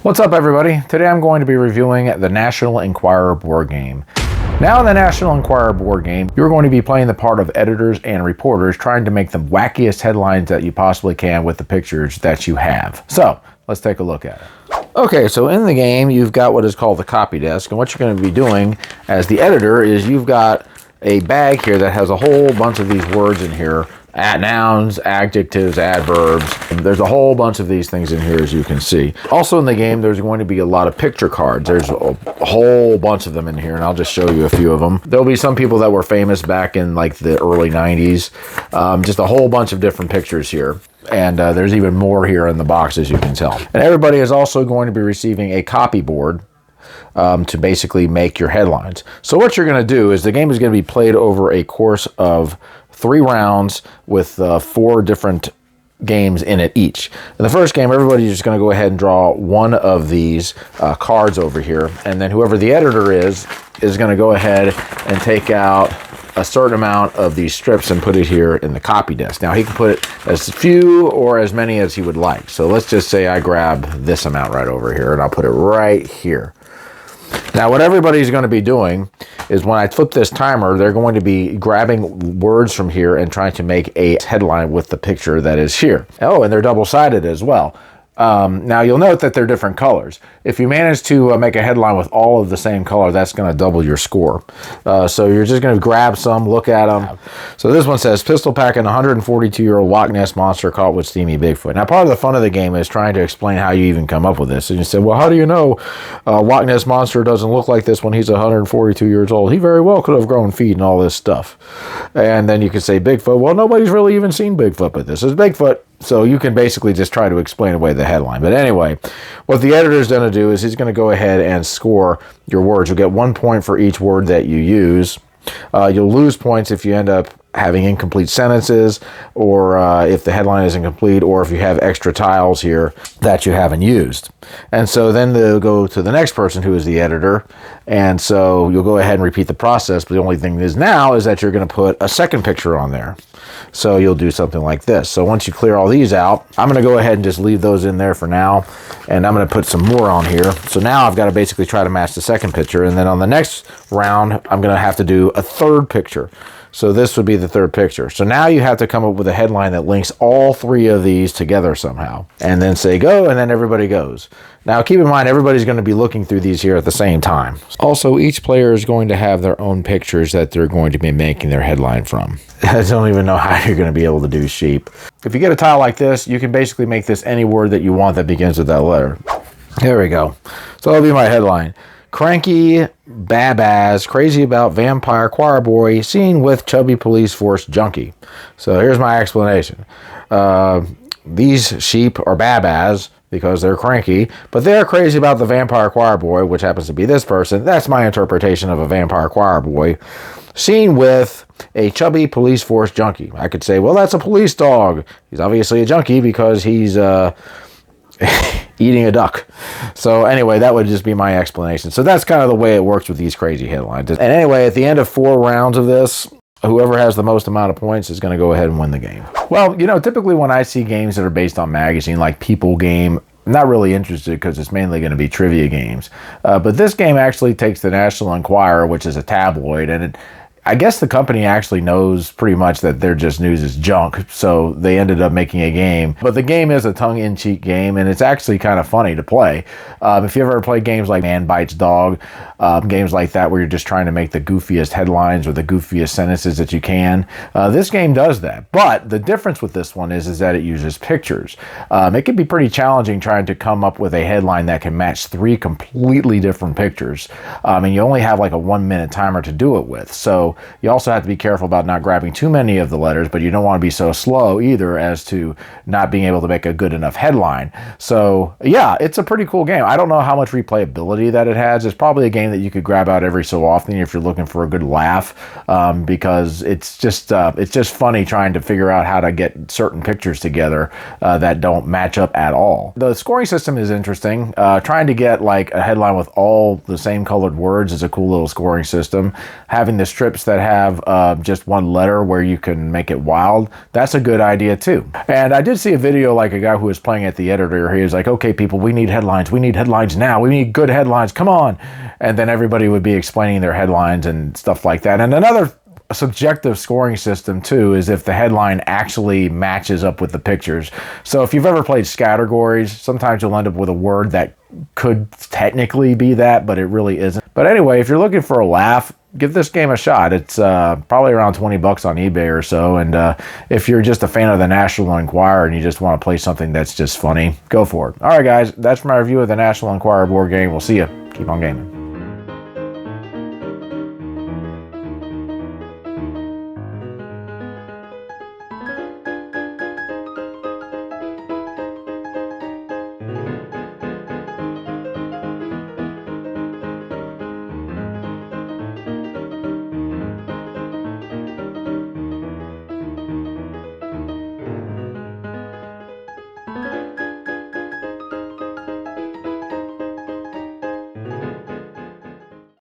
What's up, everybody? Today I'm going to be reviewing the National Enquirer board game. Now in the National Enquirer board game, you're going to be playing the part of editors and reporters trying to make the wackiest headlines that you possibly can with the pictures that you have. So, let's take a look at it. Okay, so in the game, you've got what is called the copy desk, and what you're going to be doing as the editor is you've got a bag here that has a whole bunch of these words in here. Nouns, adjectives, adverbs. There's a whole bunch of these things in here, as you can see. Also in the game, there's going to be a lot of picture cards. There's a whole bunch of them in here, and I'll just show you a few of them. There'll be some people that were famous back in like the early 90s. Just a whole bunch of different pictures here. And there's even more here in the box, as you can tell. And everybody is also going to be receiving a copy board to basically make your headlines. So what you're going to do is the game is going to be played over a course of 3 rounds with 4 different games in it each. In the first game, everybody's just going to go ahead and draw one of these cards over here, and then whoever the editor is going to go ahead and take out a certain amount of these strips and put it here in the copy desk. Now he can put as few or as many as he would like. So let's just say I grab this amount right over here and I'll put it right here. Now what everybody's going to be doing is when I flip this timer, they're going to be grabbing words from here and trying to make a headline with the picture that is here. Oh, and they're double-sided as well. Now you'll note that they're different colors. If you manage to make a headline with all of the same color, that's going to double your score. So you're just going to grab some, look at them. So this one says, pistol packing 142-year-old Loch Ness monster caught with steamy Bigfoot. Now part of the fun of the game is trying to explain how you even come up with this. And you say, well, how do you know Loch Ness monster doesn't look like this when he's 142 years old? He very well could have grown feet and all this stuff. And then you could say Bigfoot. Well, nobody's really even seen Bigfoot, but this is Bigfoot. So you can basically just try to explain away the headline. But anyway, what the editor is going to do is he's going to go ahead and score your words. You'll get 1 point for each word that you use. You'll lose points if you end up having incomplete sentences, or if the headline is incomplete, or if you have extra tiles here that you haven't used. And so then they'll go to the next person who is the editor, and so you'll go ahead and repeat the process, but the only thing is now is that you're going to put a second picture on there. So you'll do something like this. So once you clear all these out, I'm going to go ahead and just leave those in there for now, and I'm going to put some more on here. So now I've got to basically try to match the second picture, and then on the next round, I'm going to have to do a third picture. So this would be the third picture. So now you have to come up with a headline that links all 3 of these together somehow. And then say go, and then everybody goes. Now keep in mind, everybody's going to be looking through these here at the same time. Also, each player is going to have their own pictures that they're going to be making their headline from. I don't even know how you're going to be able to do sheep. If you get a tile like this, you can basically make this any word that you want that begins with that letter. There we go. So that'll be my headline. Cranky Babaz, crazy about vampire choir boy, seen with chubby police force junkie. So here's my explanation. These sheep are Babaz because they're cranky, but they're crazy about the vampire choir boy, which happens to be this person. That's my interpretation of a vampire choir boy, seen with a chubby police force junkie. I could say, well, that's a police dog. He's obviously a junkie because he's eating a duck. So anyway, that would just be my explanation. So that's kind of the way it works with these crazy headlines. And anyway, at the end of 4 rounds of this, whoever has the most amount of points is going to go ahead and win the game. Well, you know, typically when I see games that are based on magazine, like People Game, I'm not really interested because it's mainly going to be trivia games. But this game actually takes the National Enquirer, which is a tabloid, and I guess the company actually knows pretty much that their just news is junk, so they ended up making a game. But the game is a tongue-in-cheek game, and it's actually kind of funny to play. If you ever played games like Man Bites Dog, games like that where you're just trying to make the goofiest headlines or the goofiest sentences that you can, this game does that. But the difference with this one is that it uses pictures. It can be pretty challenging trying to come up with a headline that can match 3 completely different pictures. And you only have like a 1-minute timer to do it with. So you also have to be careful about not grabbing too many of the letters, but you don't want to be so slow either as to not being able to make a good enough headline. So yeah, it's a pretty cool game. I don't know how much replayability that it has. It's probably a game that you could grab out every so often if you're looking for a good laugh, because it's just funny trying to figure out how to get certain pictures together that don't match up at all. The scoring system is interesting. Trying to get like a headline with all the same colored words is a cool little scoring system. Having the strips apps that have just one letter where you can make it wild, that's a good idea too. And I did see a video like a guy who was playing at the editor. He was like, okay, people, we need headlines. We need headlines now. We need good headlines. Come on. And then everybody would be explaining their headlines and stuff like that. And another subjective scoring system too is if the headline actually matches up with the pictures. So if you've ever played categories, sometimes you'll end up with a word that could technically be that, but it really isn't. But anyway, if you're looking for a laugh, give this game a shot. It's probably around 20 bucks on eBay or so. And if you're just a fan of the National Enquirer and you just want to play something that's just funny, go for it. All right, guys, that's my review of the National Enquirer board game. We'll see you. Keep on gaming.